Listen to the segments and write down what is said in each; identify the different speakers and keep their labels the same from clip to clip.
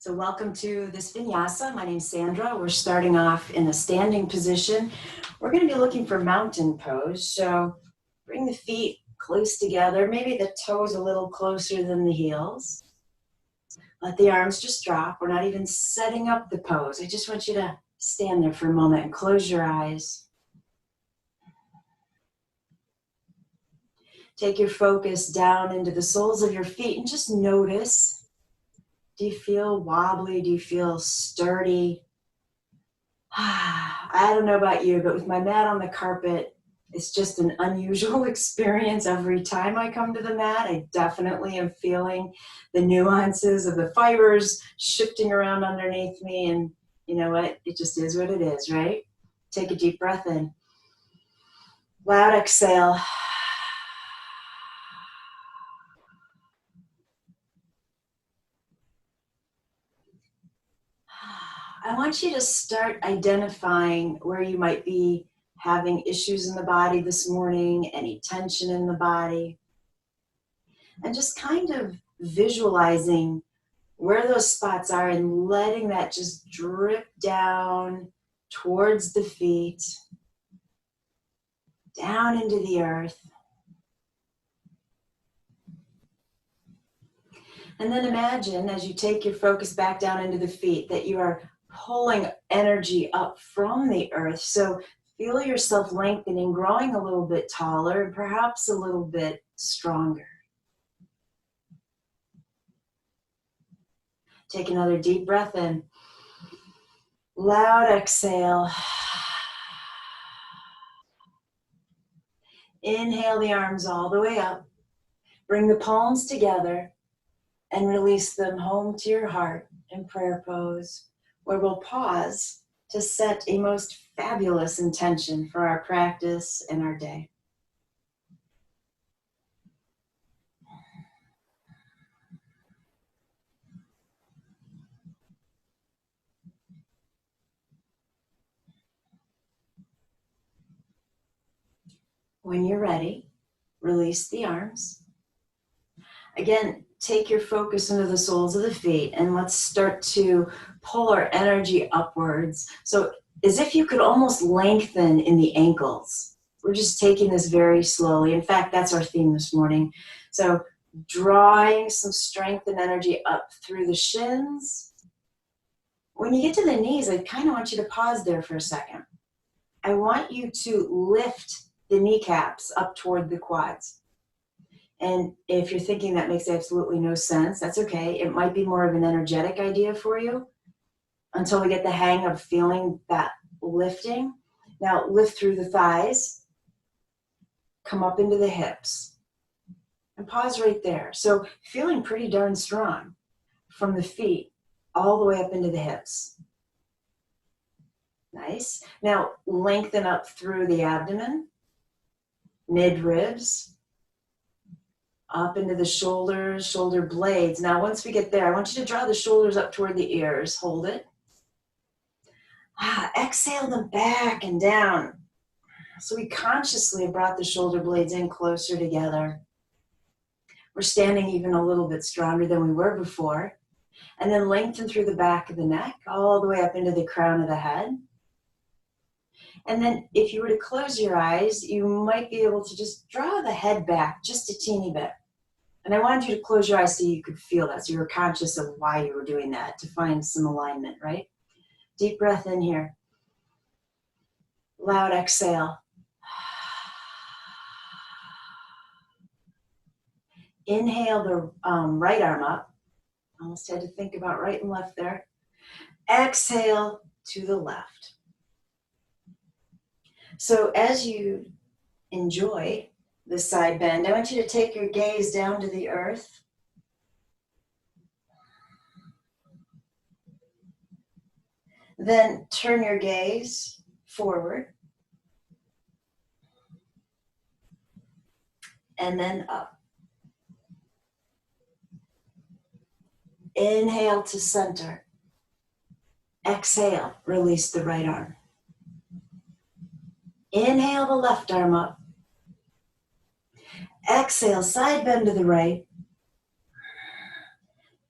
Speaker 1: So welcome to this Vinyasa. My name's Sandra. We're starting off in a standing position. We're going to be looking for mountain pose. So bring the feet close together, maybe the toes a little closer than the heels. Let the arms just drop. We're not even setting up the pose. I just want you to stand there for a moment and close your eyes. Take your focus down into the soles of your feet and just notice. Do you feel wobbly? Do you feel sturdy? I don't know about you, but with my mat on the carpet, it's just an unusual experience every time I come to the mat. I definitely am feeling the nuances of the fibers shifting around underneath me. And you know what? It just is what it is, right? Take a deep breath in. Loud exhale. I want you to start identifying where you might be having issues in the body this morning, any tension in the body, and just kind of visualizing where those spots are and letting that just drip down towards the feet, down into the earth. And then imagine as you take your focus back down into the feet that you are pulling energy up from the earth. So feel yourself lengthening, growing a little bit taller, and perhaps a little bit stronger. Take another deep breath in. Loud exhale. Inhale the arms all the way up. Bring the palms together and release them home to your heart in prayer pose, where we'll pause to set a most fabulous intention for our practice and our day. When you're ready, release the arms. Again, take your focus into the soles of the feet and let's start to pull our energy upwards. So as if you could almost lengthen in the ankles. We're just taking this very slowly. In fact, that's our theme this morning. So drawing some strength and energy up through the shins. When you get to the knees, I kind of want you to pause there for a second. I want you to lift the kneecaps up toward the quads. And if you're thinking that makes absolutely no sense, that's okay. It might be more of an energetic idea for you until we get the hang of feeling that lifting. Now lift through the thighs, come up into the hips, and pause right there. So feeling pretty darn strong from the feet all the way up into the hips. Nice. Now lengthen up through the abdomen, mid-ribs, up into the shoulders, shoulder blades. Now, once we get there, I want you to draw the shoulders up toward the ears. Hold it. Exhale them back and down. So we consciously brought the shoulder blades in closer together. We're standing even a little bit stronger than we were before. And then lengthen through the back of the neck, all the way up into the crown of the head. And then if you were to close your eyes, you might be able to just draw the head back just a teeny bit. And I wanted you to close your eyes so you could feel that, so you were conscious of why you were doing that, to find some alignment, right? Deep breath in here. Loud exhale. Inhale the right arm up. Almost had to think about right and left there. Exhale to the left. So as you enjoy the side bend, I want you to take your gaze down to the earth. Then turn your gaze forward. And then up. Inhale to center. Exhale, release the right arm. Inhale the left arm up. Exhale, side bend to the right.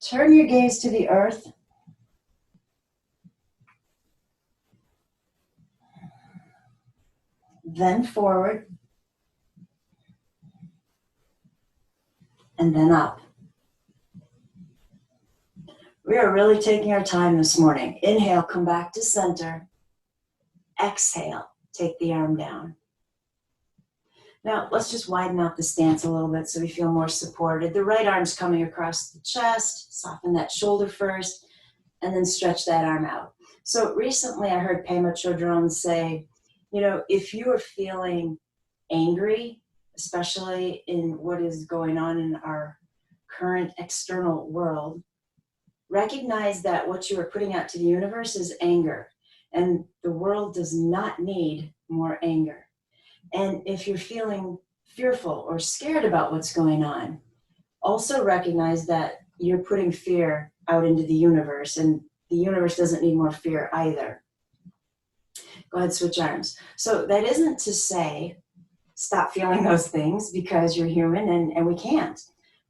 Speaker 1: Turn your gaze to the earth. then forward, and then up. We are really taking our time this morning. Inhale, come back to center. Exhale, take the arm down. Now, let's just widen out the stance a little bit so we feel more supported. The right arm's coming across the chest. Soften that shoulder first, and then stretch that arm out. So recently I heard Pema Chodron say, you know, if you are feeling angry, especially in what is going on in our current external world, recognize that what you are putting out to the universe is anger, and the world does not need more anger. And if you're feeling fearful or scared about what's going on, also recognize that you're putting fear out into the universe, and the universe doesn't need more fear either. Go ahead, switch arms. So that isn't to say stop feeling those things, because you're human and we can't.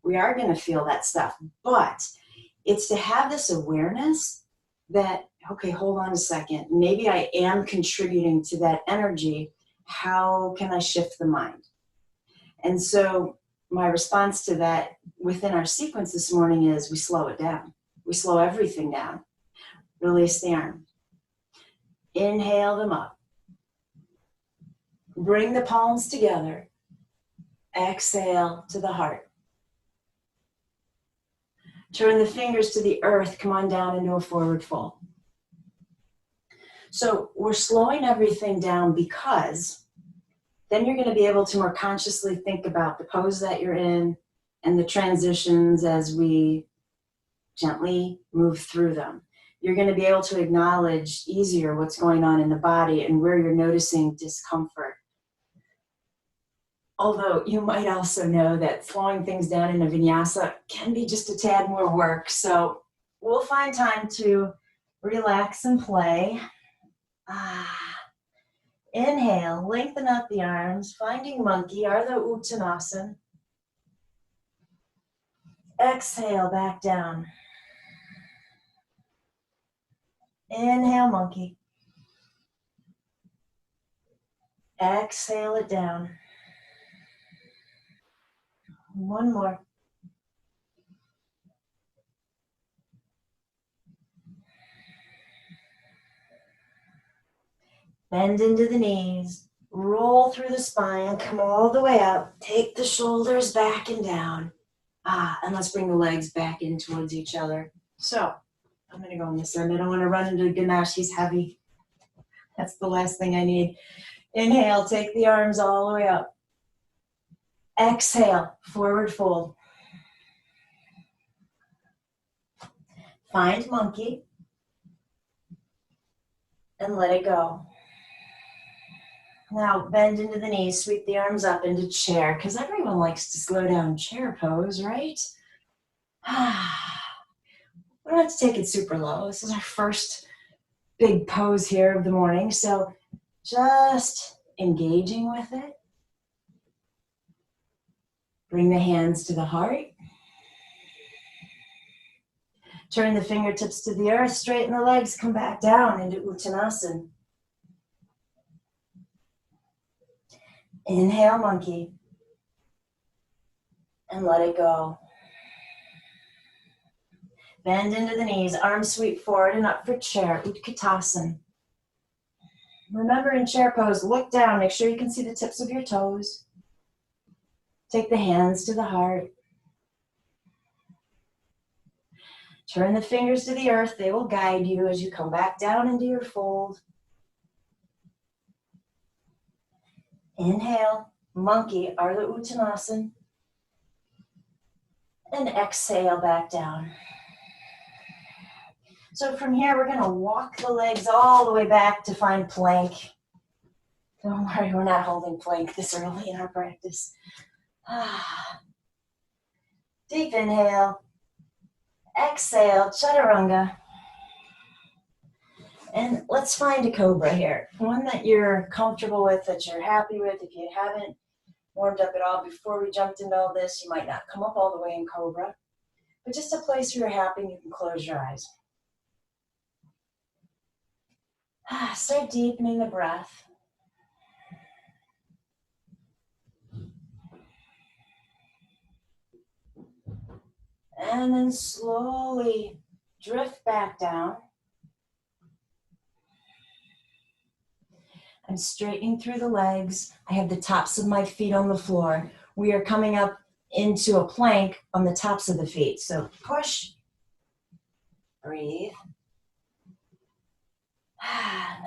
Speaker 1: We are going to feel that stuff, but it's to have this awareness that, okay, hold on a second, maybe I am contributing to that energy. How can I shift the mind? And so my response to that within our sequence this morning is we slow it down. We slow everything down. Release the arm. Inhale them up. Bring the palms together. Exhale to the heart. Turn the fingers to the earth. Come on down into a forward fold. So we're slowing everything down because then you're going to be able to more consciously think about the pose that you're in and the transitions as we gently move through them. You're going to be able to acknowledge easier what's going on in the body and where you're noticing discomfort. Although you might also know that slowing things down in a vinyasa can be just a tad more work. So we'll find time to relax and play. Inhale, lengthen out the arms, finding monkey, Ardha Uttanasana. Exhale, back down. Inhale, monkey. Exhale it down. One more. Bend into the knees, roll through the spine, come all the way up, take the shoulders back and down. And let's bring the legs back in towards each other. So, I'm gonna go on this end. I don't wanna run into Ganesh, he's heavy. That's the last thing I need. Inhale, take the arms all the way up. Exhale, forward fold. Find monkey and let it go. Now bend into the knees, sweep the arms up into chair, because everyone likes to slow down chair pose, right? We don't have to take it super low. This is our first big pose here of the morning, so just engaging with it. Bring the hands to the heart. Turn the fingertips to the earth, straighten the legs, come back down into Uttanasana. Inhale, monkey, and let it go. Bend into the knees, arms sweep forward and up for chair, Utkatasana. Remember, in chair pose, look down, make sure you can see the tips of your toes. Take the hands to the heart. Turn the fingers to the earth, they will guide you as you come back down into your fold. Inhale, monkey, Ardha Uttanasana. And exhale back down. So from here, we're gonna walk the legs all the way back to find plank. Don't worry, we're not holding plank this early in our practice. Deep inhale. Exhale, chaturanga. And let's find a cobra here. One that you're comfortable with, that you're happy with. If you haven't warmed up at all before we jumped into all this, you might not come up all the way in cobra. But just a place where you're happy and you can close your eyes. Start deepening the breath. And then slowly drift back down. I'm straightening through the legs. I have the tops of my feet on the floor. We are coming up into a plank on the tops of the feet. So push, breathe.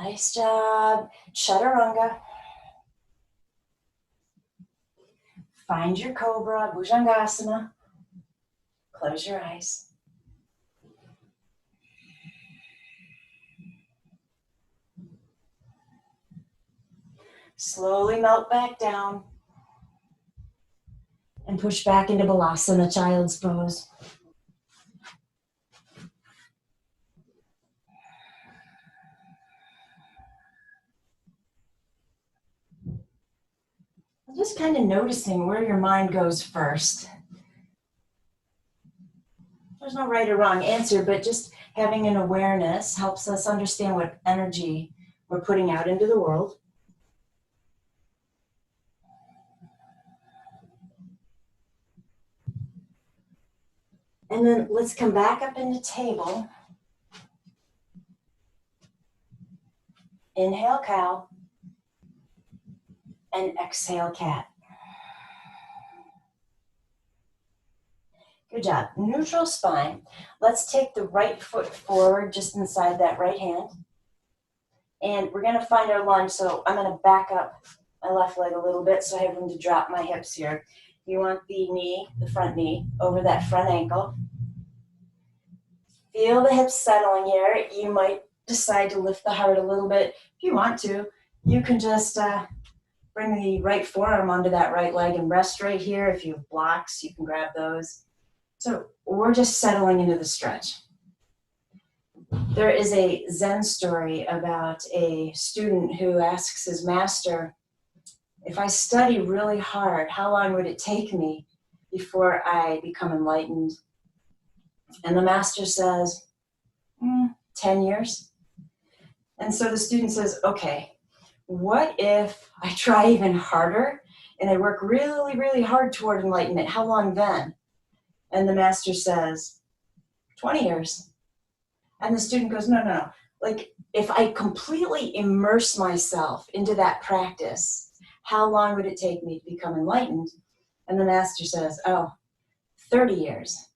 Speaker 1: Nice job. Chaturanga. Find your cobra, Bhujangasana. Close your eyes. Slowly melt back down and push back into Balasana, child's pose. Just kind of noticing where your mind goes first. There's no right or wrong answer, but just having an awareness helps us understand what energy we're putting out into the world. And then let's come back up into table. Inhale, cow. And exhale, cat. Good job. Neutral spine. Let's take the right foot forward just inside that right hand. And we're going to find our lunge. So I'm going to back up my left leg a little bit so I have room to drop my hips here. You want the knee, the front knee, over that front ankle. Feel the hips settling here. You might decide to lift the heart a little bit. If you want to, you can just bring the right forearm onto that right leg and rest right here. If you have blocks, you can grab those. So we're just settling into the stretch. There is a Zen story about a student who asks his master, if I study really hard, how long would it take me before I become enlightened? And the master says, 10 years. And so the student says, okay, what if I try even harder and I work really, really hard toward enlightenment? How long then? And the master says, 20 years. And the student goes, no. Like, if I completely immerse myself into that practice, how long would it take me to become enlightened? And the master says, 30 years.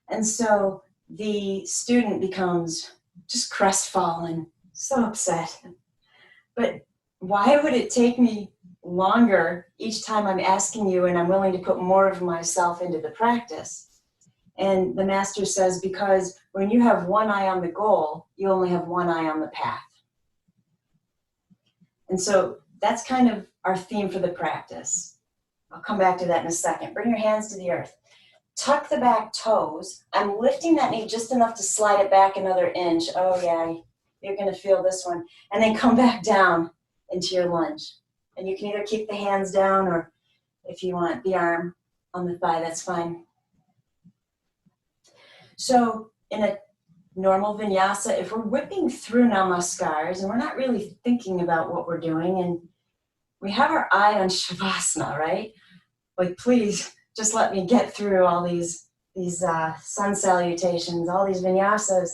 Speaker 1: And so the student becomes just crestfallen, so upset. But why would it take me longer each time I'm asking you and I'm willing to put more of myself into the practice? And the master says, because when you have one eye on the goal, you only have one eye on the path. And so that's kind of our theme for the practice. I'll come back to that in a second. Bring your hands to the earth. Tuck the back toes. I'm lifting that knee just enough to slide it back another inch. Oh yeah, you're gonna feel this one. And then come back down into your lunge. And you can either keep the hands down or if you want the arm on the thigh, that's fine. So in a normal vinyasa, if we're whipping through namaskars and we're not really thinking about what we're doing and we have our eye on shavasana, right? Like, please just let me get through all these sun salutations, all these vinyasas.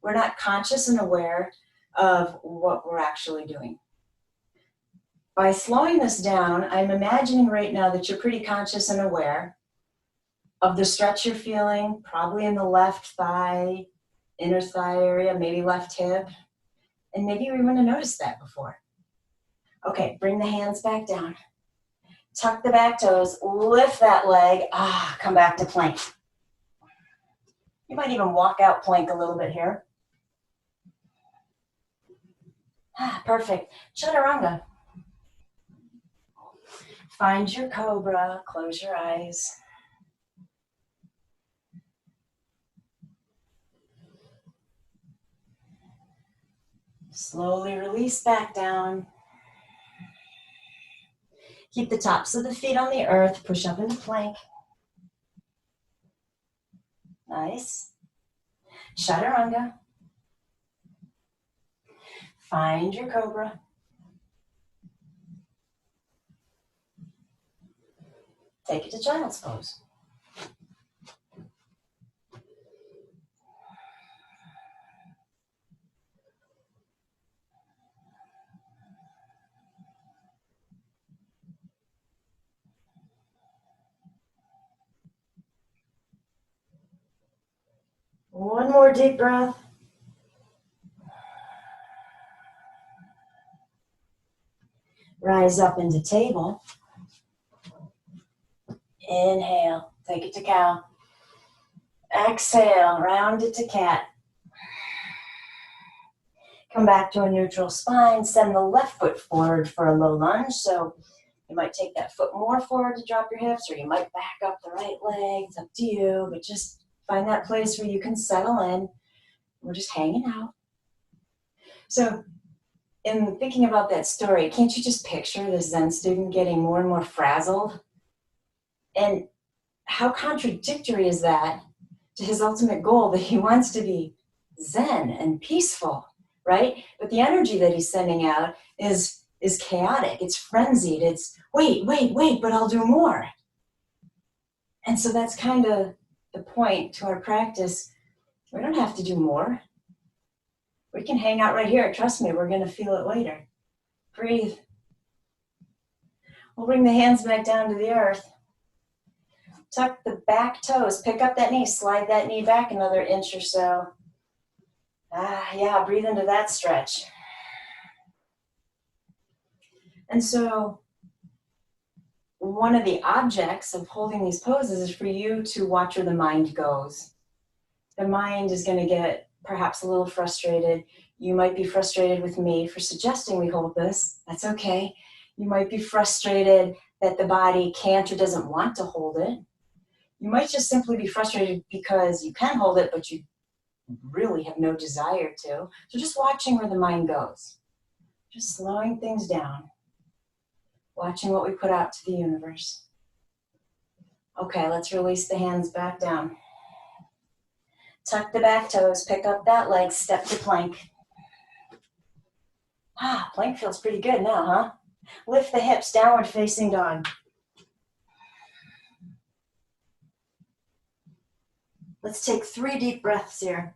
Speaker 1: We're not conscious and aware of what we're actually doing. By slowing this down, I'm imagining right now that you're pretty conscious and aware of the stretch you're feeling, probably in the left thigh, inner thigh area, maybe left hip. And maybe you wouldn't have noticed that before. Okay, bring the hands back down. Tuck the back toes, lift that leg, come back to plank. You might even walk out plank a little bit here. Perfect. Chaturanga. Find your cobra, close your eyes. Slowly release back down. Keep the tops of the feet on the earth, push up into plank. Nice. Chaturanga. Find your cobra. Take it to child's pose. One more deep breath. Rise up into table. Inhale, take it to cow. Exhale, round it to cat. Come back to a neutral spine. Send the left foot forward for a low lunge. So you might take that foot more forward to drop your hips, or you might back up the right leg. It's up to you, but just find that place where you can settle in. We're just hanging out. So in thinking about that story, can't you just picture the Zen student getting more and more frazzled? And how contradictory is that to his ultimate goal, that he wants to be Zen and peaceful, right? But the energy that he's sending out is chaotic, it's frenzied, it's wait, but I'll do more. And so that's kind of the point to our practice. We don't have to do more. We can hang out right here. Trust me, we're going to feel it later. Breathe. We'll bring the hands back down to the earth. Tuck the back toes. Pick up that knee. Slide that knee back another inch or so. Yeah, breathe into that stretch. And so one of the objects of holding these poses is for you to watch where the mind goes. The mind is going to get perhaps a little frustrated. You might be frustrated with me for suggesting we hold this. That's okay. You might be frustrated that the body can't or doesn't want to hold it. You might just simply be frustrated because you can hold it, but you really have no desire to. So just watching where the mind goes. Just slowing things down. Watching what we put out to the universe. Okay, let's release the hands back down. Tuck the back toes, pick up that leg, step to plank. Plank feels pretty good now, huh? Lift the hips, downward facing dog. Let's take 3 deep breaths here.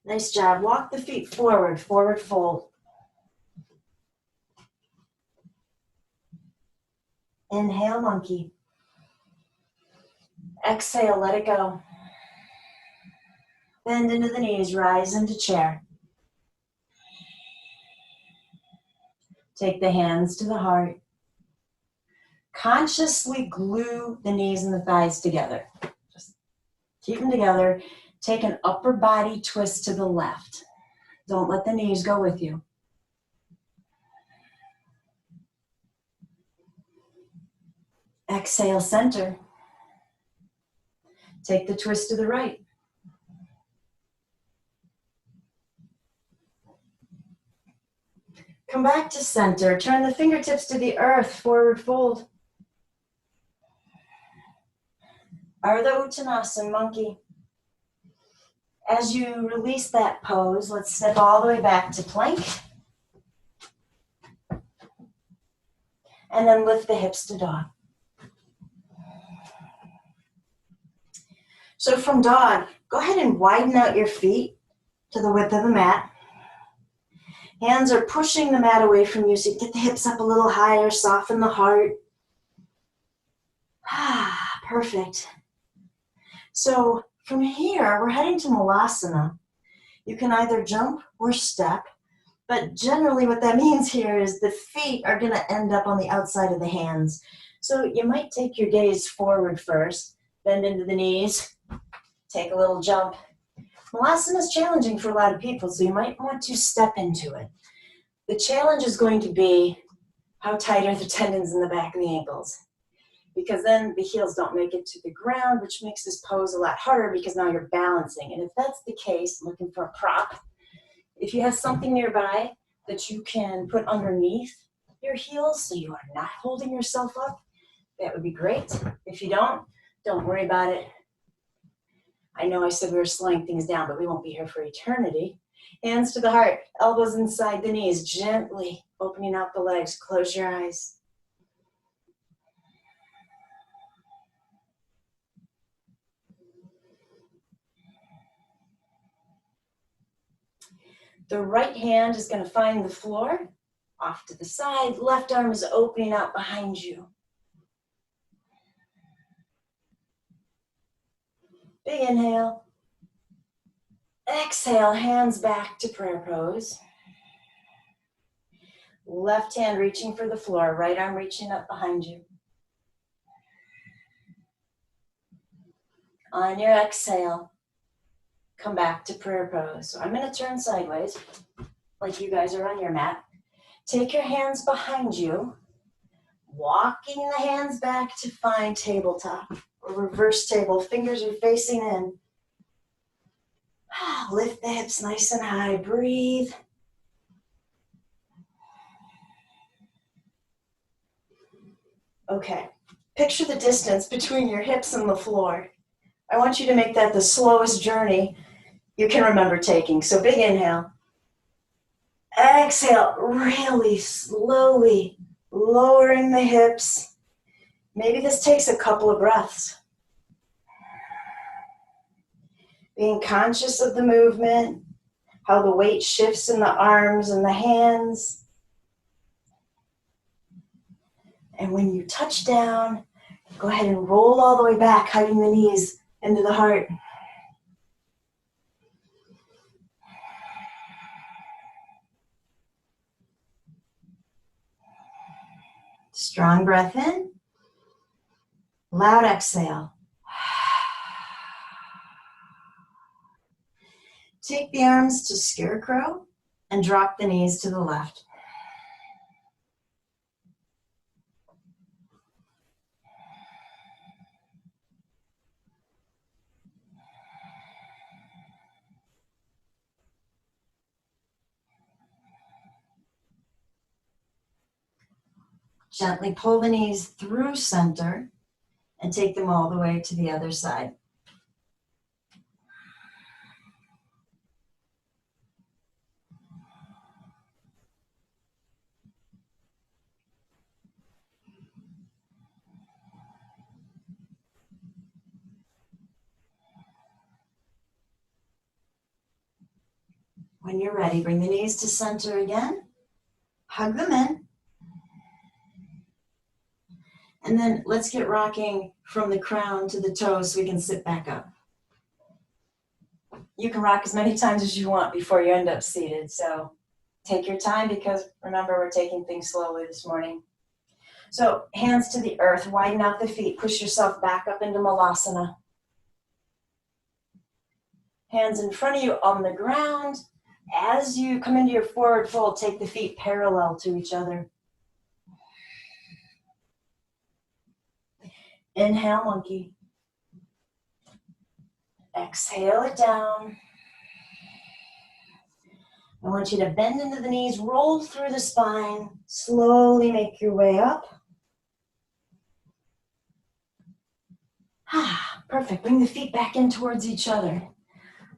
Speaker 1: Nice job. Walk the feet forward, forward fold. Inhale, monkey. Exhale, let it go. Bend into the knees, rise into chair. Take the hands to the heart. Consciously glue the knees and the thighs together. Just keep them together. Take an upper body twist to the left. Don't let the knees go with you. Exhale, center. Take the twist to the right. Come back to center. Turn the fingertips to the earth, forward fold. Ardha Uttanasana, monkey. As you release that pose, let's step all the way back to plank. And then lift the hips to dog. So from dog, go ahead and widen out your feet to the width of the mat. Hands are pushing the mat away from you, so you get the hips up a little higher, soften the heart. Perfect. So from here, we're heading to Malasana. You can either jump or step, but generally what that means here is the feet are going to end up on the outside of the hands. So you might take your gaze forward first, bend into the knees, take a little jump. Malasana is challenging for a lot of people, so you might want to step into it. The challenge is going to be how tight are the tendons in the back of the ankles, because then the heels don't make it to the ground, which makes this pose a lot harder because now you're balancing. And if that's the case, looking for a prop, if you have something nearby that you can put underneath your heels so you are not holding yourself up, that would be great. If you don't worry about it. I know I said we were slowing things down, but we won't be here for eternity. Hands to the heart, elbows inside the knees, gently opening out the legs. Close your eyes. The right hand is going to find the floor, off to the side. Left arm is opening out behind you. Big inhale. Exhale, hands back to prayer pose. Left hand reaching for the floor, right arm reaching up behind you. On your exhale, come back to prayer pose. So I'm going to turn sideways, like you guys are on your mat. Take your hands behind you, walking the hands back to find tabletop or reverse table. Fingers are facing in. Lift the hips nice and high. Breathe. Okay. Picture the distance between your hips and the floor. I want you to make that the slowest journey you can remember taking. So big inhale. Exhale, really slowly lowering the hips. Maybe this takes a couple of breaths. Being conscious of the movement, how the weight shifts in the arms and the hands. And when you touch down, go ahead and roll all the way back, hugging the knees into the heart. Strong breath in. Loud exhale. Take the arms to scarecrow and drop the knees to the left. Gently pull the knees through center and take them all the way to the other side. When you're ready, bring the knees to center again. Hug them in. And then let's get rocking from the crown to the toes so we can sit back up. You can rock as many times as you want before you end up seated. So take your time because remember, we're taking things slowly this morning. So hands to the earth, widen out the feet, push yourself back up into Malasana. Hands in front of you on the ground. As you come into your forward fold, take the feet parallel to each other. Inhale, monkey. Exhale it down. I want you to bend into the knees, roll through the spine, slowly make your way up. Perfect. Bring the feet back in towards each other.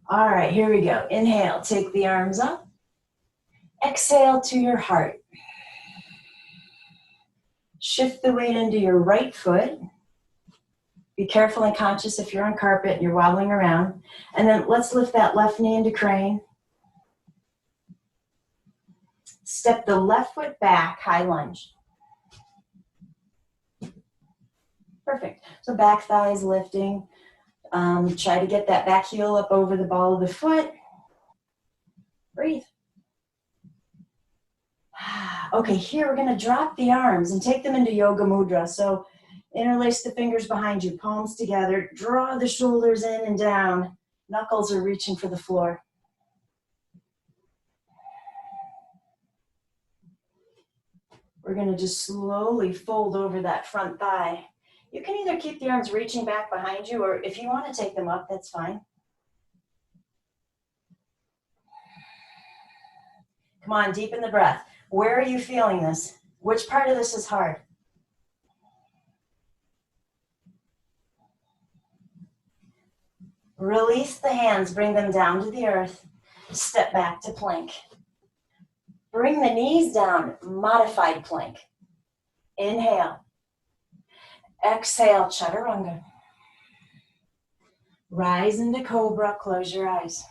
Speaker 1: All right, here we go. Inhale, take the arms up. Exhale to your heart. Shift the weight into your right foot. Be careful and conscious if you're on carpet and you're wobbling around. And then let's lift that left knee into crane. Step the left foot back, high lunge. Perfect. So back thigh is lifting. Try to get that back heel up over the ball of the foot. Breathe. Okay, here we're going to drop the arms and take them into yoga mudra. So interlace the fingers behind you, palms together. Draw the shoulders in and down. Knuckles are reaching for the floor. We're going to just slowly fold over that front thigh. You can either keep the arms reaching back behind you, or if you want to take them up, that's fine. Come on, deepen the breath. Where are you feeling this? Which part of this is hard? Release the hands, bring them down to the earth. Step back to plank. Bring the knees down, modified plank. Inhale. Exhale, chaturanga. Rise into cobra, close your eyes.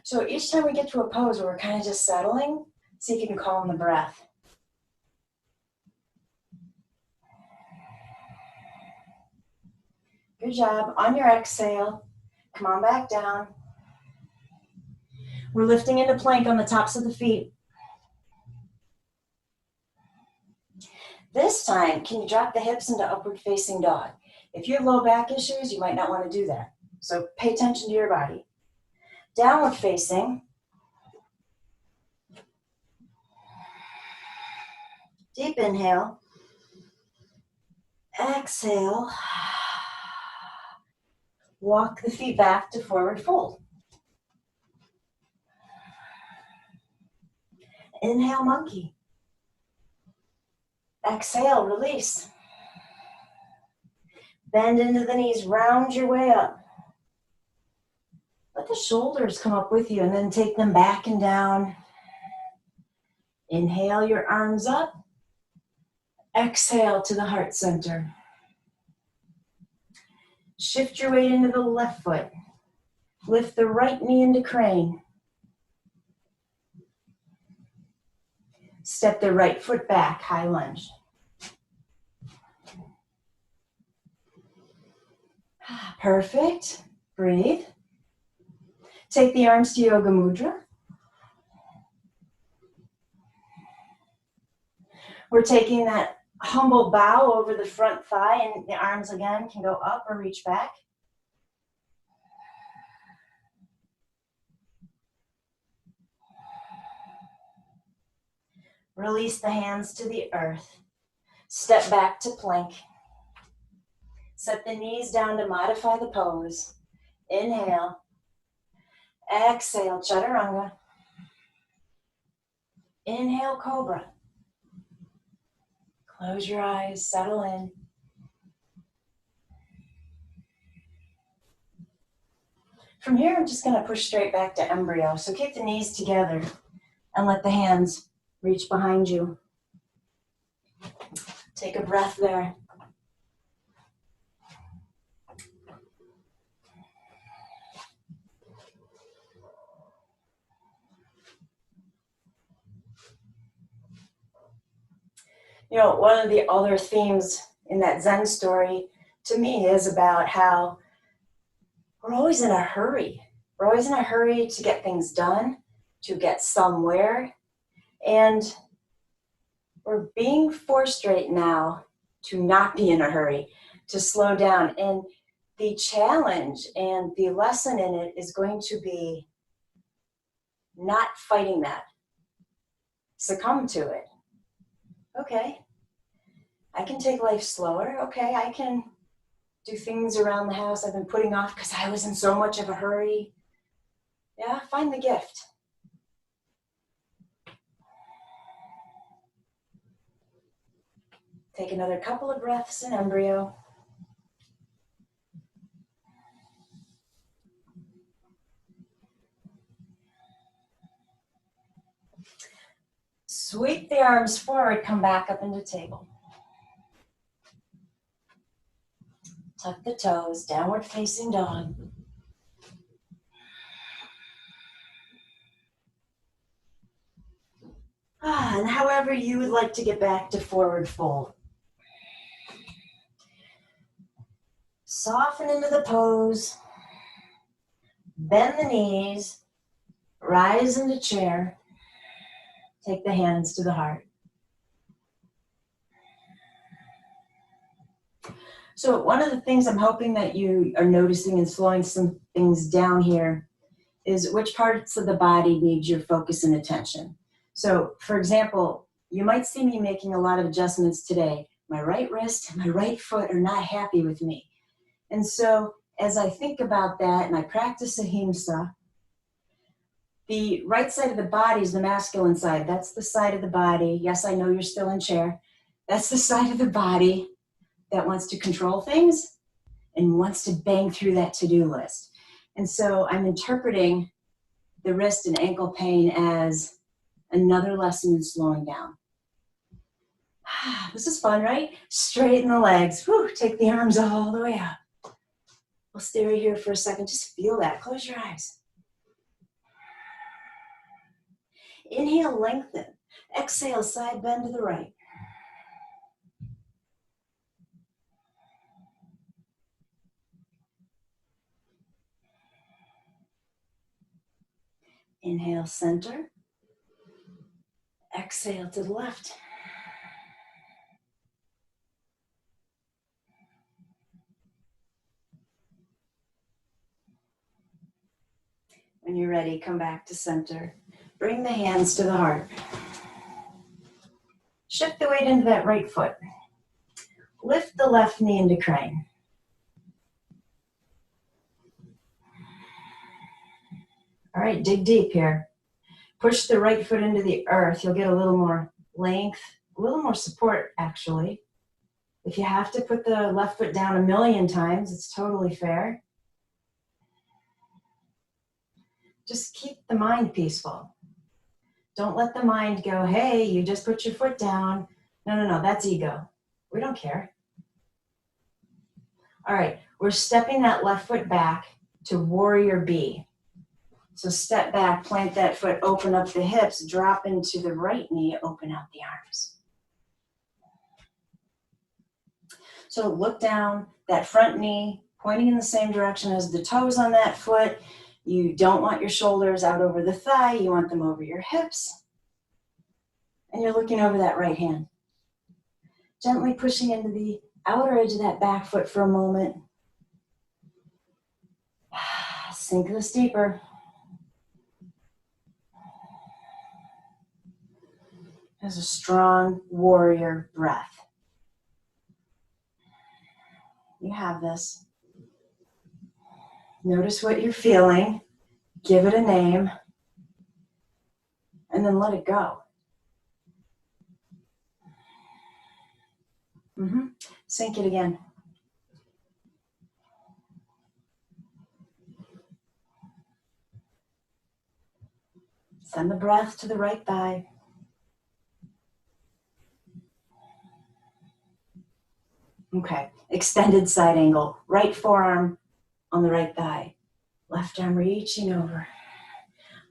Speaker 1: So each time we get to a pose where we're kind of just settling, see if you can calm the breath. Good job. On your exhale, come on back down. We're lifting into plank on the tops of the feet. This time, can you drop the hips into upward facing dog? If you have low back issues, you might not want to do that. So pay attention to your body. Downward facing. Deep inhale. Exhale. Walk the feet back to forward fold. Inhale, monkey. Exhale, release. Bend into the knees, round your way up. Let the shoulders come up with you and then take them back and down. Inhale your arms up. Exhale to the heart center. Shift your weight into the left foot. Lift the right knee into crane. Step the right foot back, high lunge. Perfect. Breathe. Take the arms to Yoga Mudra. We're taking that humble bow over the front thigh, and the arms again can go up or reach back. Release the hands to the earth. Step back to plank. Set the knees down to modify the pose. Inhale. Exhale, Chaturanga. Inhale, Cobra. Close your eyes, settle in. From here, I'm just going to push straight back to embryo. So keep the knees together and let the hands reach behind you. Take a breath there. You know, one of the other themes in that Zen story to me is about how we're always in a hurry. We're always in a hurry to get things done, to get somewhere. And we're being forced right now to not be in a hurry, to slow down. And the challenge and the lesson in it is going to be not fighting that. Succumb to it. Okay, I can take life slower. Okay, I can do things around the house I've been putting off because I was in so much of a hurry. Yeah, find the gift. Take another couple of breaths in embryo. Sweep the arms forward, come back up into table. Tuck the toes, downward facing dog. And however you would like to get back to forward fold. Soften into the pose. Bend the knees. Rise into chair. Take the hands to the heart. So one of the things I'm hoping that you are noticing and slowing some things down here is which parts of the body need your focus and attention. So for example, you might see me making a lot of adjustments today. My right wrist and my right foot are not happy with me. And so as I think about that and I practice ahimsa, the right side of the body is the masculine side. That's the side of the body. Yes, I know you're still in chair. That's the side of the body that wants to control things and wants to bang through that to-do list. And so I'm interpreting the wrist and ankle pain as another lesson in slowing down. This is fun, right? Straighten the legs. Whew, take the arms all the way up. We'll stay right here for a second. Just feel that. Close your eyes. Inhale, lengthen. Exhale, side bend to the right. Inhale, center. Exhale to the left. When you're ready, come back to center. Bring the hands to the heart. Shift the weight into that right foot. Lift the left knee into crane. All right, dig deep here. Push the right foot into the earth. You'll get a little more length, a little more support, actually. If you have to put the left foot down 1,000,000 times, it's totally fair. Just keep the mind peaceful. Don't let the mind go, hey, you just put your foot down. No, that's ego. We don't care. All right, we're stepping that left foot back to warrior B. So step back, plant that foot, open up the hips, drop into the right knee, open out the arms. So look down, that front knee pointing in the same direction as the toes on that foot. You don't want your shoulders out over the thigh, you want them over your hips. And you're looking over that right hand. Gently pushing into the outer edge of that back foot for a moment. Sink this deeper. There's a strong warrior breath. You have this. Notice what you're feeling. Give it a name. And then let it go. Sink it again. Send the breath to the right thigh. Okay, extended side angle. Right forearm on the right thigh. Left arm reaching over.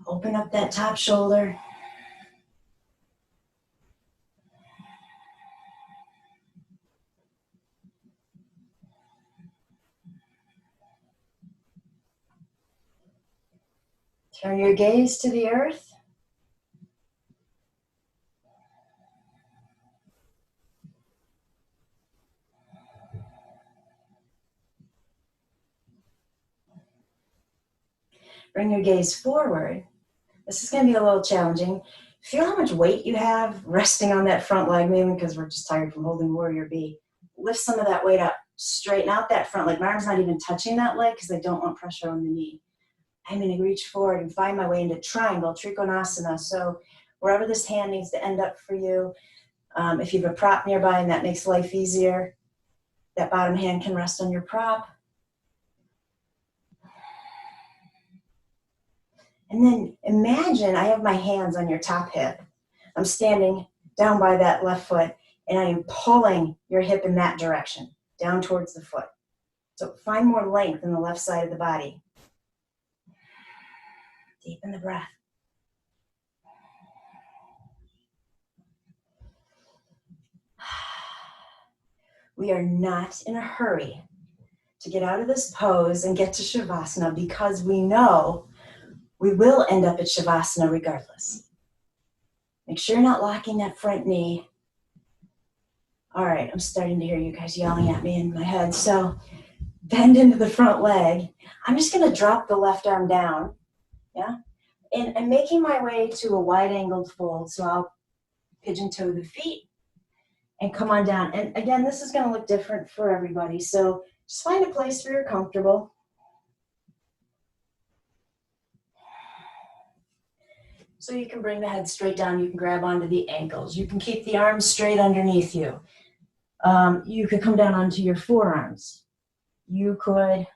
Speaker 1: Open up that top shoulder. Turn your gaze to the earth. Bring your gaze forward. This is going to be a little challenging. Feel how much weight you have resting on that front leg, maybe because we're just tired from holding warrior B. Lift some of that weight up. Straighten out that front leg. My arm's not even touching that leg because I don't want pressure on the knee. I'm going to reach forward and find my way into triangle, trikonasana. So wherever this hand needs to end up for you, if you have a prop nearby and that makes life easier, that bottom hand can rest on your prop. And then imagine I have my hands on your top hip. I'm standing down by that left foot and I am pulling your hip in that direction, down towards the foot. So find more length in the left side of the body. Deepen the breath. We are not in a hurry to get out of this pose and get to Shavasana because we know we will end up at Shavasana regardless. Make sure you're not locking that front knee. All right, I'm starting to hear you guys yelling at me in my head. So bend into the front leg. I'm just going to drop the left arm down. Yeah. And I'm making my way to a wide angled fold. So I'll pigeon toe the feet and come on down. And again, this is going to look different for everybody. So just find a place where you're comfortable. So you can bring the head straight down. You can grab onto the ankles. You can keep the arms straight underneath you. You could come down onto your forearms. You could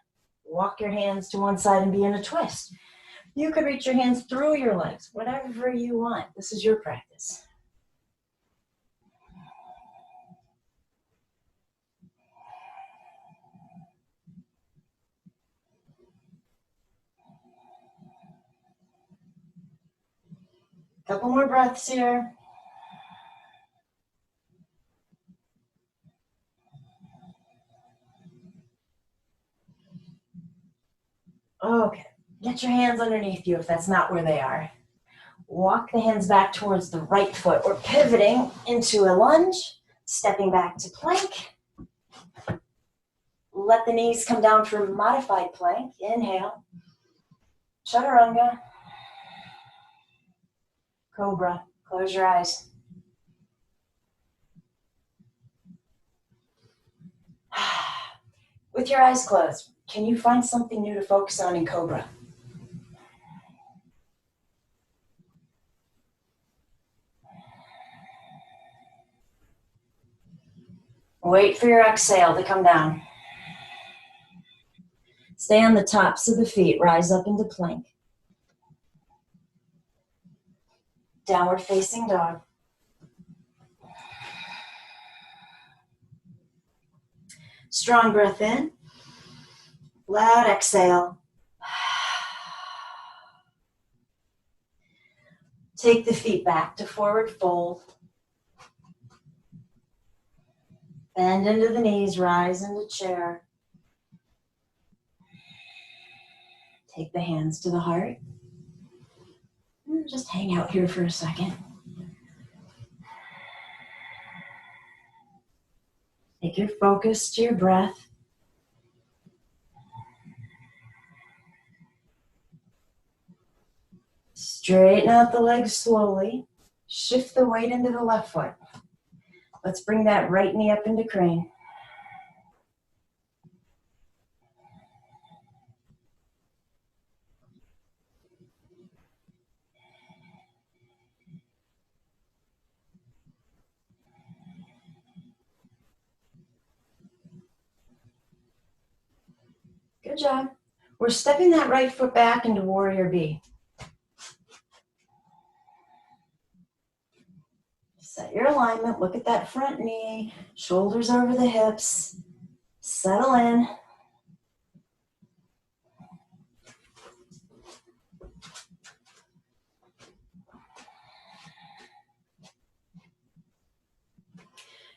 Speaker 1: walk your hands to one side and be in a twist. You could reach your hands through your legs, whatever you want. This is your practice. Couple more breaths here. Okay, get your hands underneath you if that's not where they are. Walk the hands back towards the right foot. We're pivoting into a lunge, stepping back to plank. Let the knees come down for modified plank. Inhale. Chaturanga. Cobra. Close your eyes. With your eyes closed, can you find something new to focus on in Cobra? Wait for your exhale to come down. Stay on the tops of the feet. Rise up into plank. Downward facing dog. Strong breath in. Loud exhale. Take the feet back to forward fold. Bend into the knees, rise into chair. Take the hands to the heart. Just hang out here for a second. Take your focus to your breath. Straighten out the legs slowly. Shift the weight into the left foot. Let's bring that right knee up into crane. Good job. We're stepping that right foot back into warrior B. Set your alignment. Look at that front knee. Shoulders over the hips. Settle in.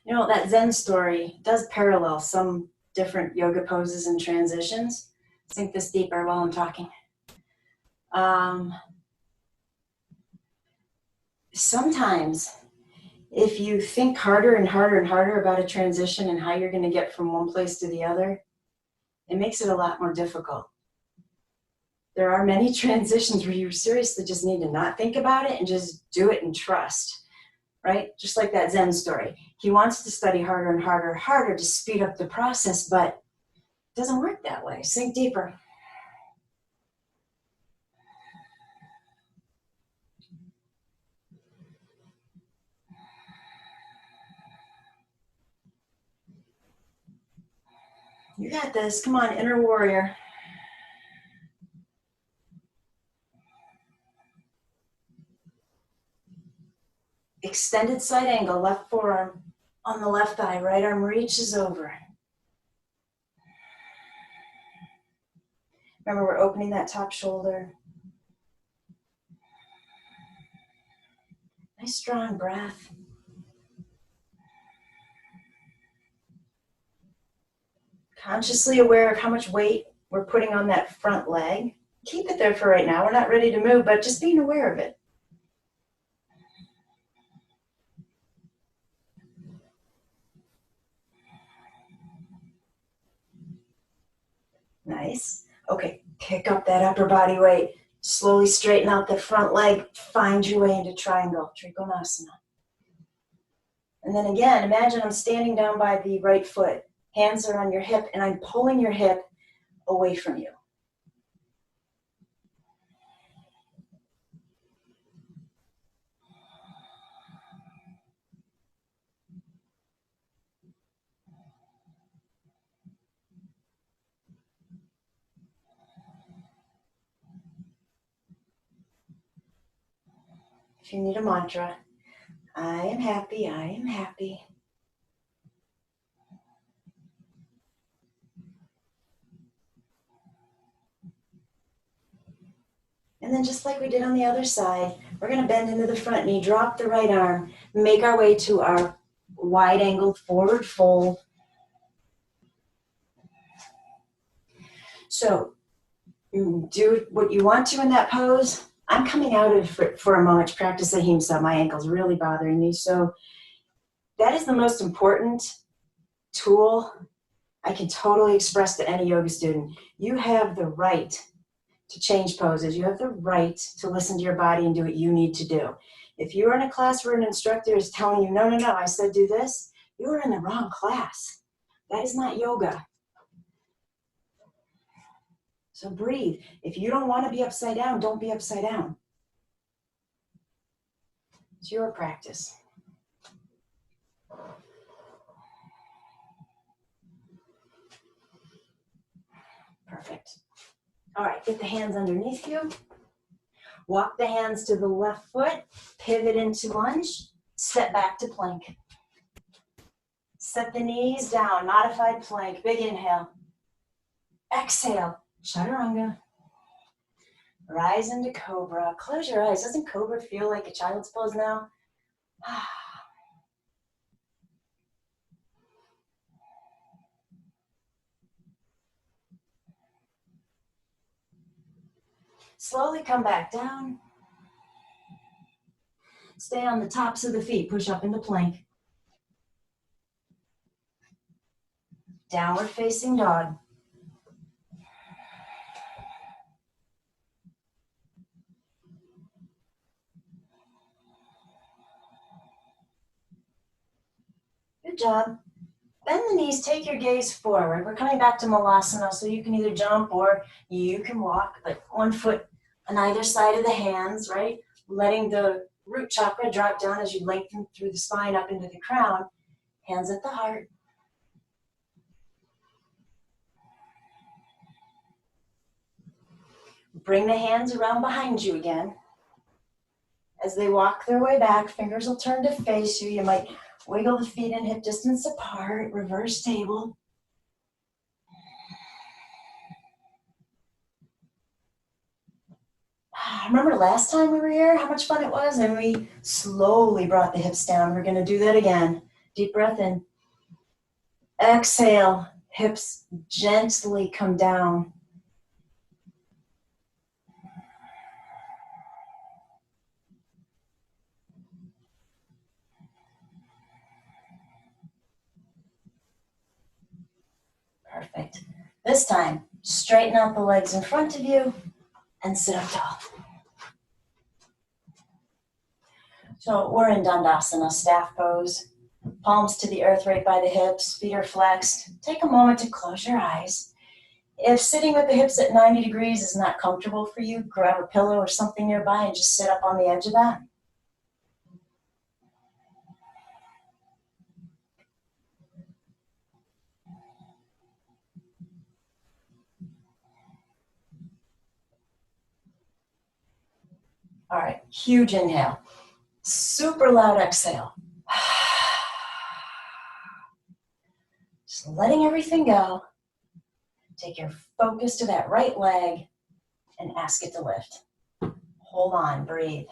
Speaker 1: You know, that Zen story does parallel some different yoga poses and transitions. Sink this deeper while I'm talking. Sometimes if you think harder and harder and harder about a transition and how you're going to get from one place to the other, it makes it a lot more difficult. There are many transitions where you seriously just need to not think about it and just do it and trust, right? Just like that Zen story. He wants to study harder and harder and harder to speed up the process, but it doesn't work that way. Sink deeper. You got this. Come on, inner warrior. Extended side angle, left forearm on the left thigh, right arm reaches over. Remember, we're opening that top shoulder. Nice strong breath. Consciously aware of how much weight we're putting on that front leg. Keep it there for right now. We're not ready to move, but just being aware of it. Nice. Okay, pick up that upper body weight. Slowly straighten out the front leg. Find your way into triangle, Trikonasana. And then again, imagine I'm standing down by the right foot. Hands are on your hip, and I'm pulling your hip away from you. If you need a mantra, I am happy, I am happy. And then just like we did on the other side, We're going to bend into the front knee, drop the right arm, make our way to our wide angled forward fold. So do what you want to in that pose. I'm coming out of for a moment to practice ahimsa. My ankle's really bothering me. So that is the most important tool I can totally express to any yoga student. You have the right to change poses. You have the right to listen to your body and do what you need to do. If you're in a class where an instructor is telling you, no, I said do this, you are in the wrong class. That is not yoga. So breathe. If you don't want to be upside down, don't be upside down. It's your practice. Perfect. All right, get the hands underneath you. Walk the hands to the left foot, pivot into lunge, step back to plank. Set the knees down, modified plank, big inhale. Exhale, chaturanga. Rise into cobra. Close your eyes. Doesn't cobra feel like a child's pose now? Slowly come back down. Stay on the tops of the feet. Push up into plank. Downward facing dog. Good job. Bend the knees, take your gaze forward. We're coming back to Malasana, so you can either jump or you can walk, but one foot on either side of the hands, right? Letting the root chakra drop down as you lengthen through the spine up into the crown. Hands at the heart. Bring the hands around behind you again. As they walk their way back, fingers will turn to face you. You might wiggle the feet in hip distance apart, reverse table. Remember last time we were here, how much fun it was? And we slowly brought the hips down. We're gonna do that again. Deep breath in. Exhale, hips gently come down. Perfect. This time, straighten out the legs in front of you and sit up tall. So we're in Dandasana, staff pose. Palms to the earth right by the hips, feet are flexed. Take a moment to close your eyes. If sitting with the hips at 90 degrees is not comfortable for you, grab a pillow or something nearby and just sit up on the edge of that. All right, huge inhale. Super loud exhale. Just letting everything go. Take your focus to that right leg and ask it to lift. Hold on, breathe.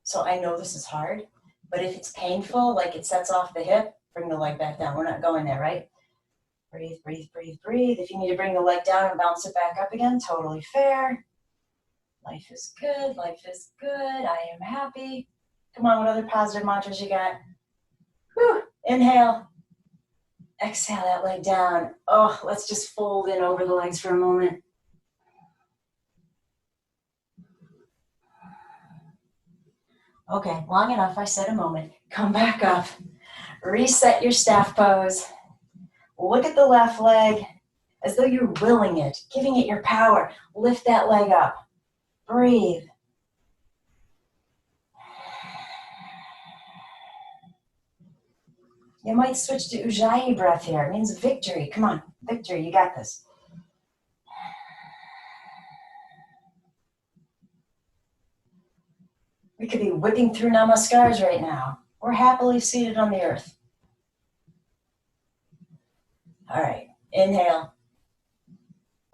Speaker 1: So I know this is hard, but if it's painful, like it sets off the hip, bring the leg back down. We're not going there, right? Breathe, breathe, breathe, breathe. If you need to bring the leg down and bounce it back up again, totally fair. Life is good, life is good, I am happy. Come on, what other positive mantras you got? Whew. Inhale. Exhale that leg down. Oh, let's just fold in over the legs for a moment. Okay, long enough, I said a moment. Come back up. Reset your staff pose. Look at the left leg as though you're willing it, giving it your power. Lift that leg up. Breathe. You might switch to Ujjayi breath here. It means victory. Come on, victory, you got this. We could be whipping through namaskars right now. We're happily seated on the earth. All right, inhale.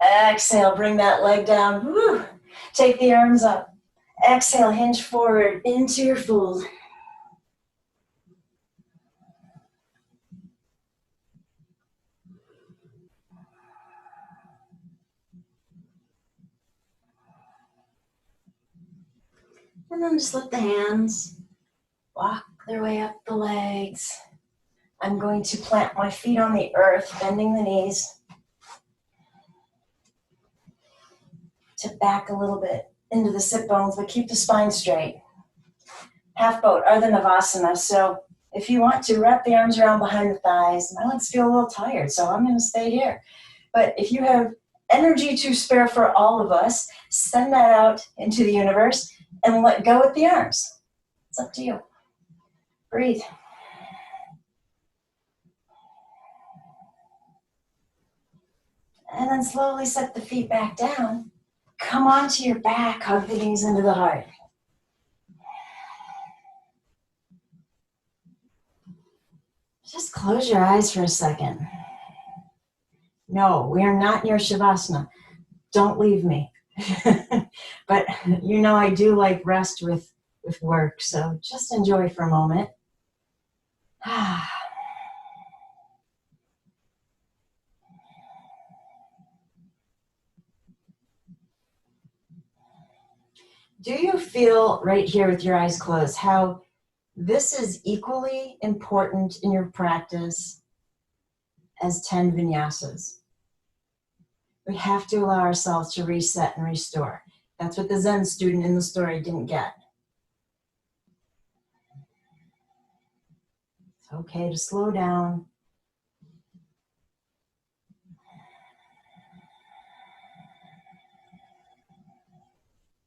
Speaker 1: Exhale, bring that leg down. Woo. Take the arms up. Exhale, hinge forward into your fold. And then just let the hands walk their way up the legs. I'm going to plant my feet on the earth, bending the knees to back a little bit into the sit bones, but keep the spine straight. Half boat, Ardha Navasana. So if you want to, wrap the arms around behind the thighs. My legs feel a little tired, so I'm going to stay here. But if you have energy to spare for all of us, send that out into the universe and let go with the arms. It's up to you. Breathe. And then slowly set the feet back down. Come onto your back, hug the knees into the heart. Just close your eyes for a second. No, we are not near Shavasana. Don't leave me. But you know I do like rest with work, so just enjoy for a moment. Do you feel right here with your eyes closed how this is equally important in your practice as 10 vinyasas? We have to allow ourselves to reset and restore. That's what the Zen student in the story didn't get. It's okay to slow down.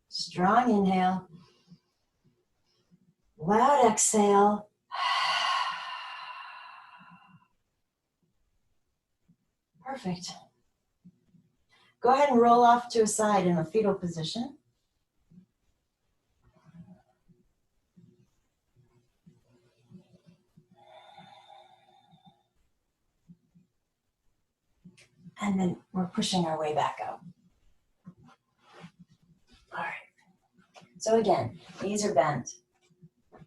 Speaker 1: Strong inhale. Loud exhale. Perfect. Go ahead and roll off to a side in a fetal position. And then we're pushing our way back up. All right. So again, knees are bent,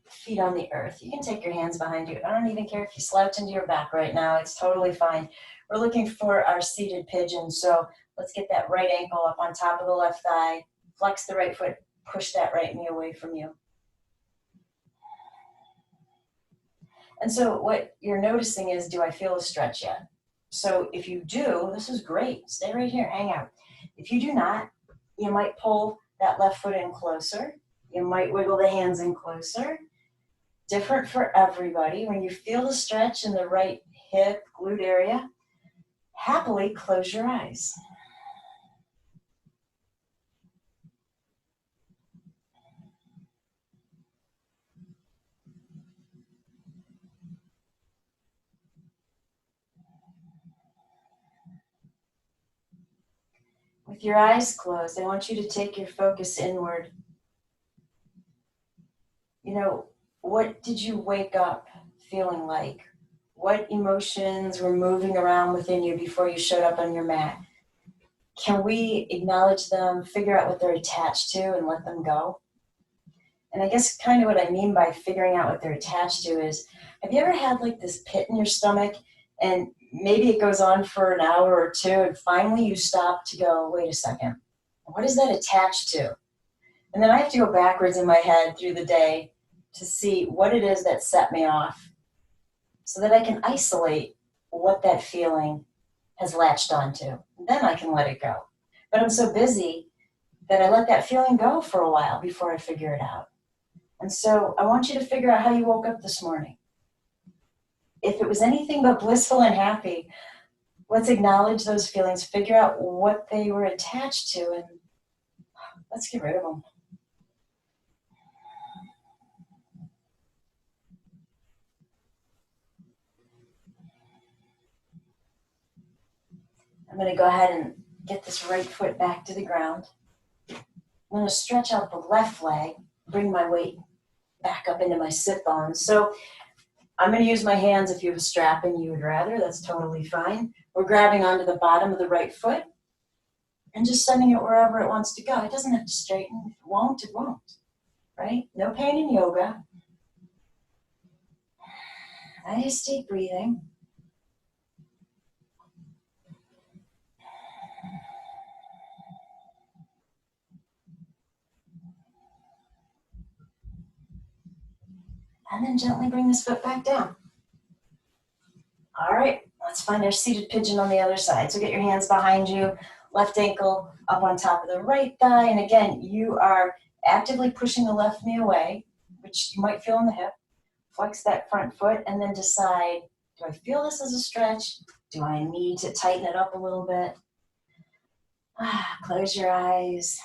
Speaker 1: feet on the earth. You can take your hands behind you. I don't even care if you slouch into your back right now. It's totally fine. We're looking for our seated pigeon. So let's get that right ankle up on top of the left thigh. Flex the right foot. Push that right knee away from you. And so what you're noticing is, do I feel a stretch yet? So if you do, this is great. Stay right here, hang out. If you do not, you might pull that left foot in closer. You might wiggle the hands in closer. Different for everybody. When you feel the stretch in the right hip, glute area, happily close your eyes. With your eyes closed, I want you to take your focus inward. You know, what did you wake up feeling like? What emotions were moving around within you before you showed up on your mat? Can we acknowledge them, figure out what they're attached to, and let them go? And I guess kind of what I mean by figuring out what they're attached to is, have you ever had like this pit in your stomach and maybe it goes on for an hour or two and finally you stop to go, wait a second, what is that attached to? And then I have to go backwards in my head through the day to see what it is that set me off so that I can isolate what that feeling has latched onto. Then I can let it go. But I'm so busy that I let that feeling go for a while before I figure it out. And so I want you to figure out how you woke up this morning. If it was anything but blissful and happy, let's acknowledge those feelings, figure out what they were attached to, and let's get rid of them. I'm going to go ahead and get this right foot back to the ground. I'm going to stretch out the left leg, bring my weight back up into my sit bones. So I'm going to use my hands. If you have a strap and you would rather, that's totally fine. We're grabbing onto the bottom of the right foot. and just sending it wherever it wants to go. It doesn't have to straighten. If it won't, it won't, right? No pain in yoga. Nice deep breathing. And then gently bring this foot back down. All right, let's find our seated pigeon on the other side. So get your hands behind you, left ankle up on top of the right thigh. And again, you are actively pushing the left knee away, which you might feel in the hip. Flex that front foot and then decide, do I feel this as a stretch? Do I need to tighten it up a little bit? Close your eyes.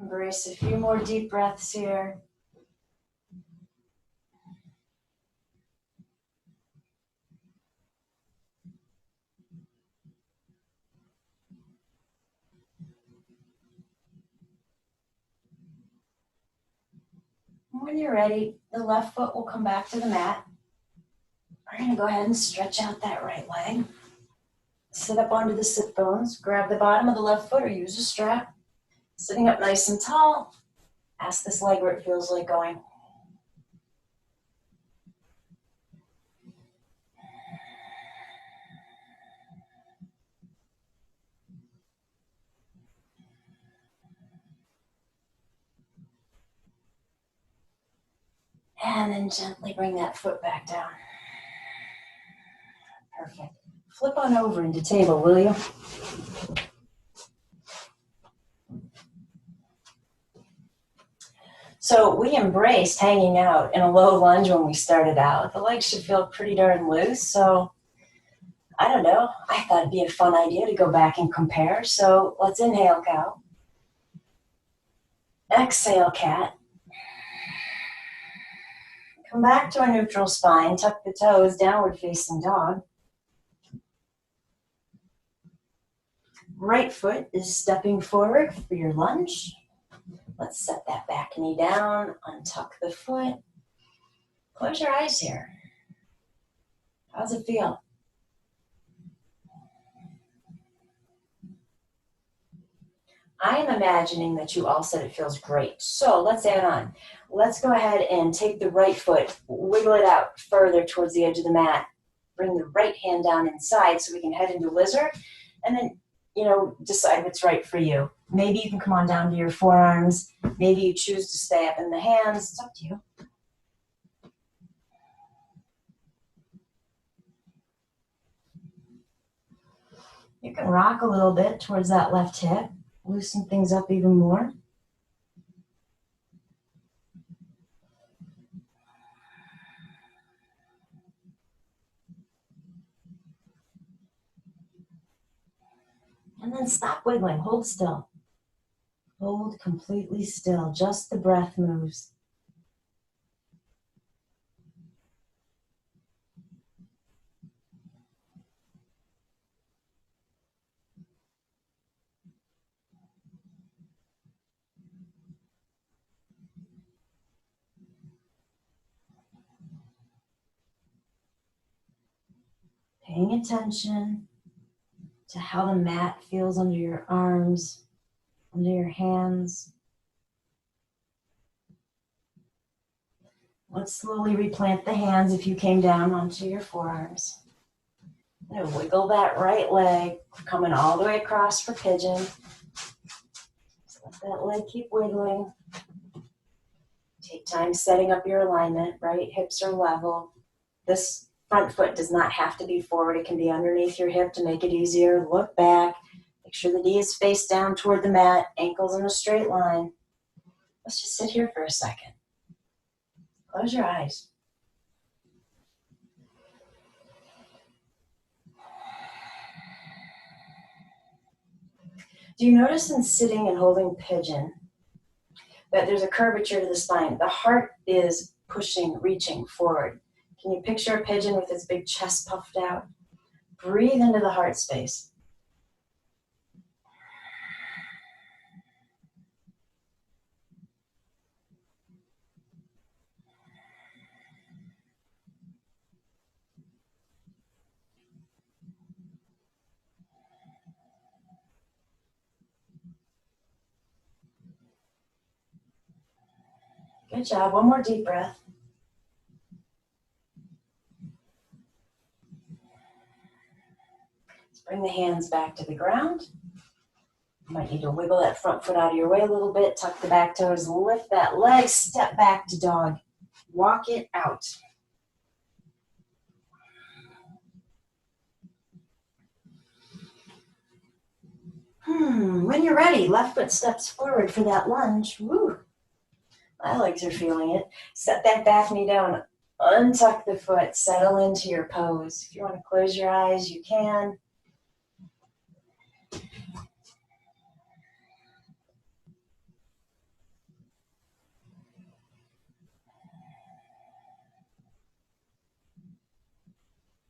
Speaker 1: Embrace a few more deep breaths here. When you're ready, the left foot will come back to the mat. We're going to go ahead and stretch out that right leg. Sit up onto the sit bones. Grab the bottom of the left foot or use a strap. Sitting up nice and tall. Ask this leg where it feels like going. And then gently bring that foot back down. Perfect. Flip on over into table, will you? So we embraced hanging out in a low lunge when we started out. The legs should feel pretty darn loose. So I don't know. I thought it'd be a fun idea to go back and compare. So let's inhale cow. Exhale cat. Come back to our neutral spine. Tuck the toes, downward facing dog. Right foot is stepping forward for your lunge. Let's set that back knee down, untuck the foot. Close your eyes here. How's it feel? I am imagining that you all said it feels great. So let's add on. Let's go ahead and take the right foot, wiggle it out further towards the edge of the mat. Bring the right hand down inside so we can head into lizard. And then, decide what's right for you. Maybe you can come on down to your forearms. Maybe you choose to stay up in the hands. It's up to you. You can rock a little bit towards that left hip. Loosen things up even more. And then stop wiggling. Hold still. Hold completely still. Just the breath moves. Paying attention to how the mat feels under your arms, under your hands. Let's slowly replant the hands if you came down onto your forearms. And wiggle that right leg, coming all the way across for pigeon. So let that leg keep wiggling. Take time setting up your alignment, right? Hips are level. This front foot does not have to be forward. It can be underneath your hip to make it easier. Look back. Make sure the knee is face down toward the mat, ankles in a straight line. Let's just sit here for a second. Close your eyes. Do you notice in sitting and holding pigeon that there's a curvature to the spine? The heart is pushing, reaching forward. Can you picture a pigeon with its big chest puffed out? Breathe into the heart space. Good job. One more deep breath. Let's bring the hands back to the ground. You might need to wiggle that front foot out of your way a little bit. Tuck the back toes. Lift that leg. Step back to dog. Walk it out. When you're ready, left foot steps forward for that lunge. Woo. My legs are feeling it. Set that back knee down. Untuck the foot. Settle into your pose. If you want to close your eyes, you can.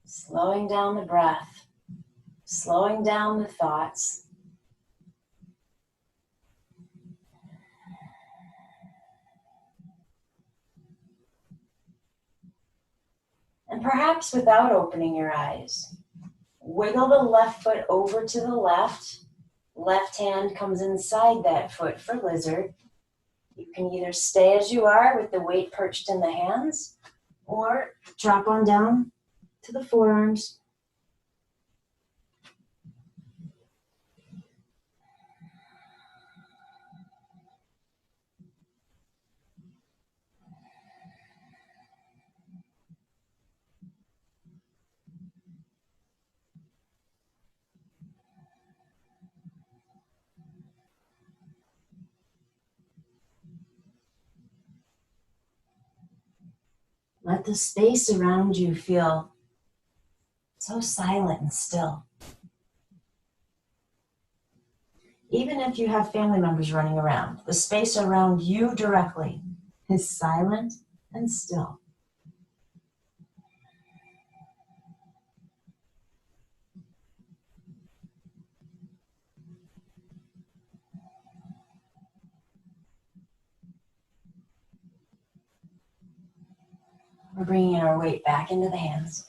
Speaker 1: Slowing down the breath. Slowing down the thoughts. And perhaps without opening your eyes, wiggle the left foot over to the left. Left hand comes inside that foot for lizard. You can either stay as you are with the weight perched in the hands, or drop on down to the forearms. Let the space around you feel so silent and still. Even if you have family members running around, the space around you directly is silent and still. We're bringing our weight back into the hands.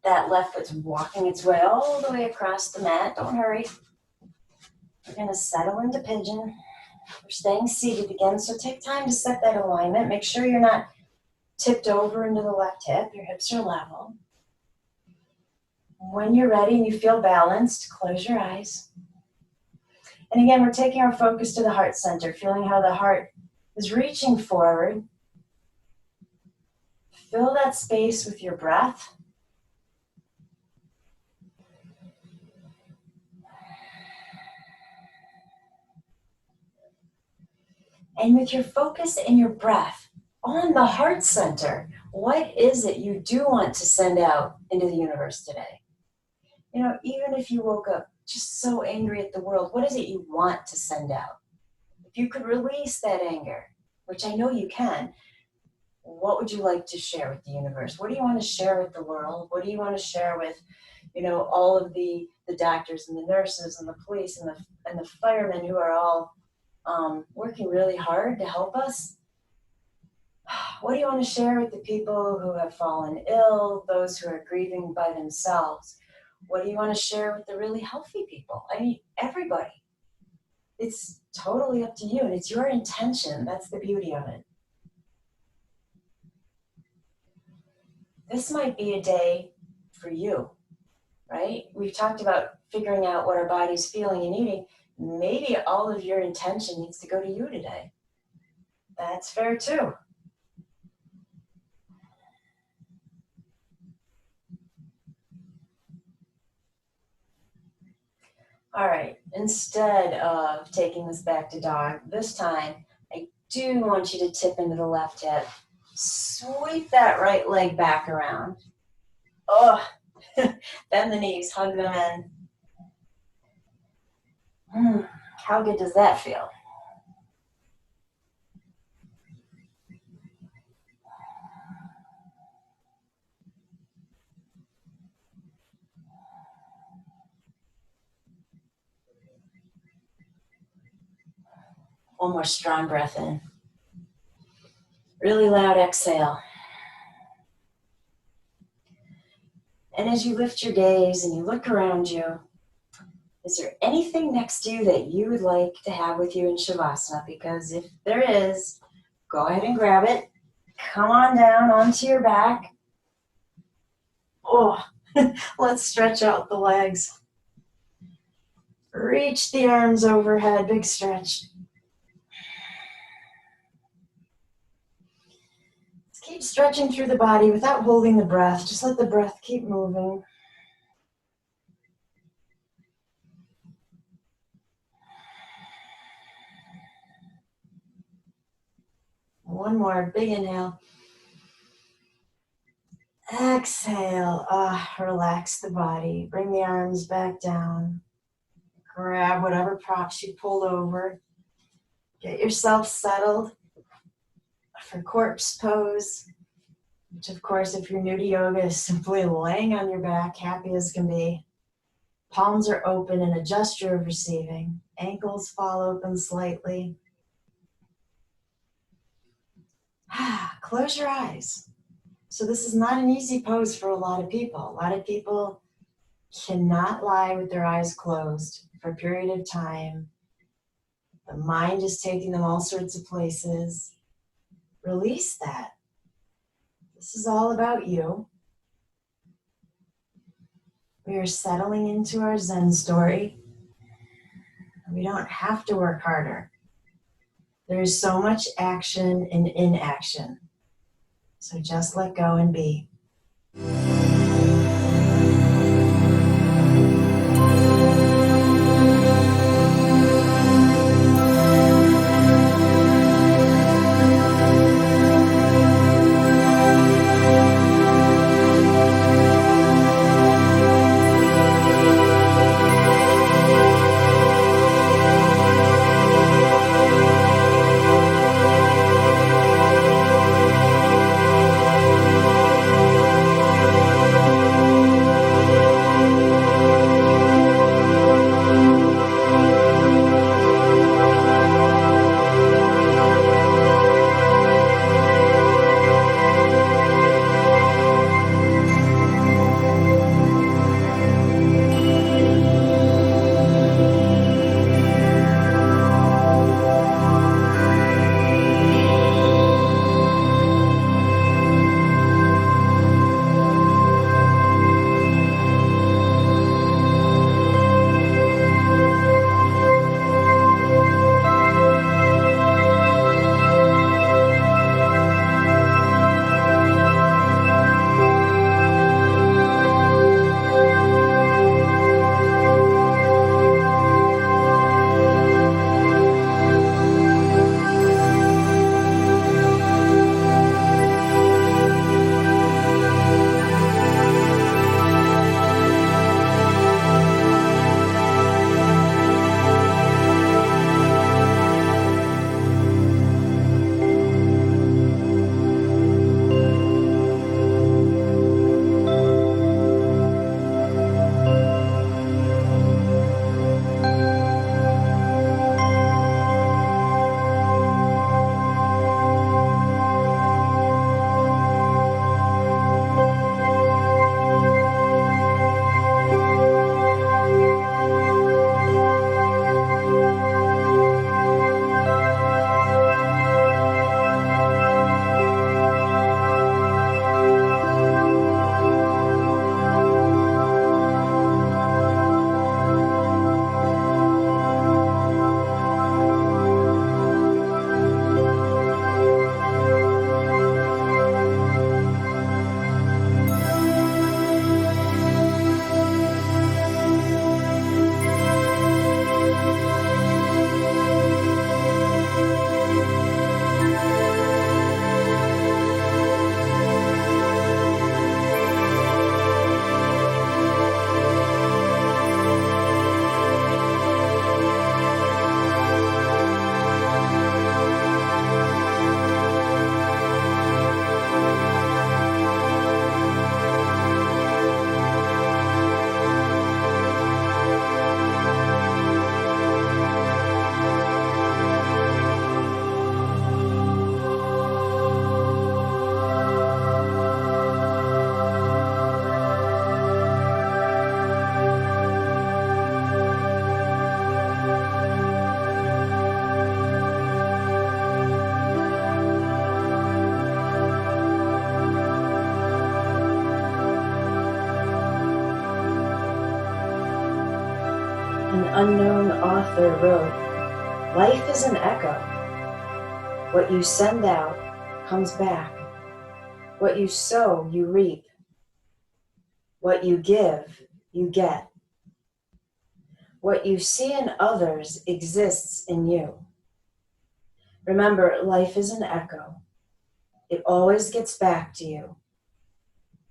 Speaker 1: That left foot's walking its way all the way across the mat. Don't hurry. We're going to settle into pigeon. We're staying seated again, so take time to set that alignment. Make sure you're not tipped over into the left hip. Your hips are level. When you're ready and you feel balanced, close your eyes. And again, we're taking our focus to the heart center, feeling how the heart is reaching forward. Fill that space with your breath. And with your focus and your breath on the heart center, what is it you do want to send out into the universe today? You know, even if you woke up just so angry at the world, what is it you want to send out? If you could release that anger, which I know you can, what would you like to share with the universe? What do you want to share with the world? What do you want to share with, you know, all of the doctors and the nurses and the police and the firemen who are all working really hard to help us? What do you want to share with the people who have fallen ill, those who are grieving by themselves? What do you want to share with the really healthy people? I mean, everybody. It's totally up to you, and it's your intention. That's the beauty of it. This might be a day for you, right? We've talked about figuring out what our body's feeling and eating. Maybe all of your intention needs to go to you today. That's fair too. All right, instead of taking this back to dog, this time I do want you to tip into the left hip. Sweep that right leg back around. Oh, bend the knees, hug them in. How good does that feel? One more strong breath in. Really loud exhale. And as you lift your gaze and you look around you, is there anything next to you that you would like to have with you in Shavasana? Because if there is, go ahead and grab it. Come on down onto your back. Oh, let's stretch out the legs. Reach the arms overhead, big stretch. Just keep stretching through the body without holding the breath. Just let the breath keep moving. One more, big inhale. Exhale, relax the body. Bring the arms back down. Grab whatever props you pulled over. Get yourself settled for corpse pose, which of course, if you're new to yoga, is simply laying on your back, happy as can be. Palms are open in a gesture of receiving. Ankles fall open slightly. Close your eyes. So this is not an easy pose for a lot of people. A lot of people cannot lie with their eyes closed for a period of time. The mind is taking them all sorts of places. Release that. This is all about you. We are settling into our Zen story. We don't have to work harder. There is so much action in inaction. So just let go and be. unknown author wrote, "Life is an echo. What you send out comes back. What you sow, you reap. What you give, you get. What you see in others exists in you." Remember, life is an echo. It always gets back to you.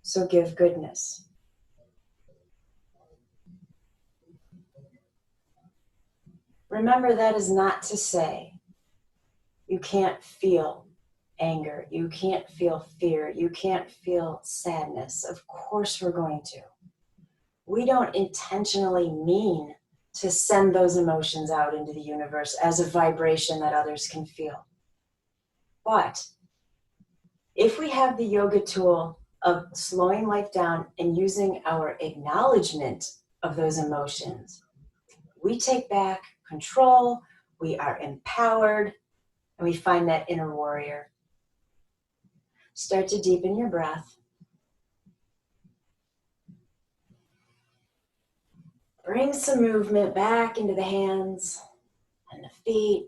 Speaker 1: So give goodness. Remember, that is not to say you can't feel anger, you can't feel fear, you can't feel sadness. Of course we're going to. We don't intentionally mean to send those emotions out into the universe as a vibration that others can feel. But if we have the yoga tool of slowing life down and using our acknowledgement of those emotions, we take back control, we are empowered, and we find that inner warrior. Start to deepen your breath. Bring some movement back into the hands and the feet.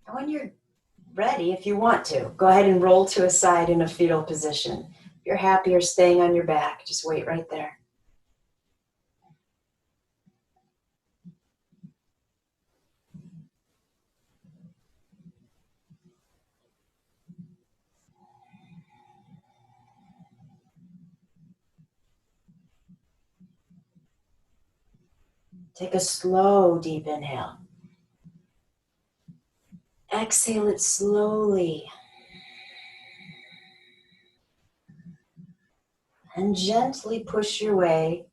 Speaker 1: And when you're ready, if you want to, go ahead and roll to a side in a fetal position. If you're happier staying on your back, just wait right there. Take a slow, deep inhale. Exhale it slowly. And gently push your way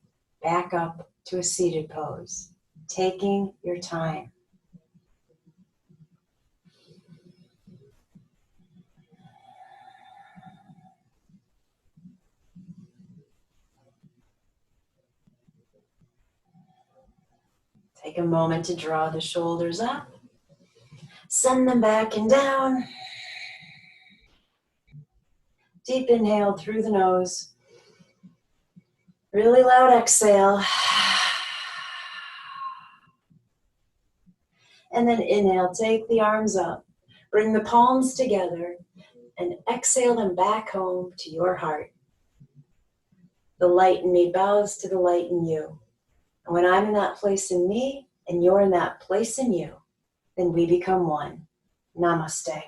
Speaker 1: back up to a seated pose, taking your time. Take a moment to draw the shoulders up. Send them back and down. Deep inhale through the nose. Really loud exhale. And then inhale, take the arms up. Bring the palms together and exhale them back home to your heart. The light in me bows to the light in you. And when I'm in that place in me and you're in that place in you, then we become one. Namaste.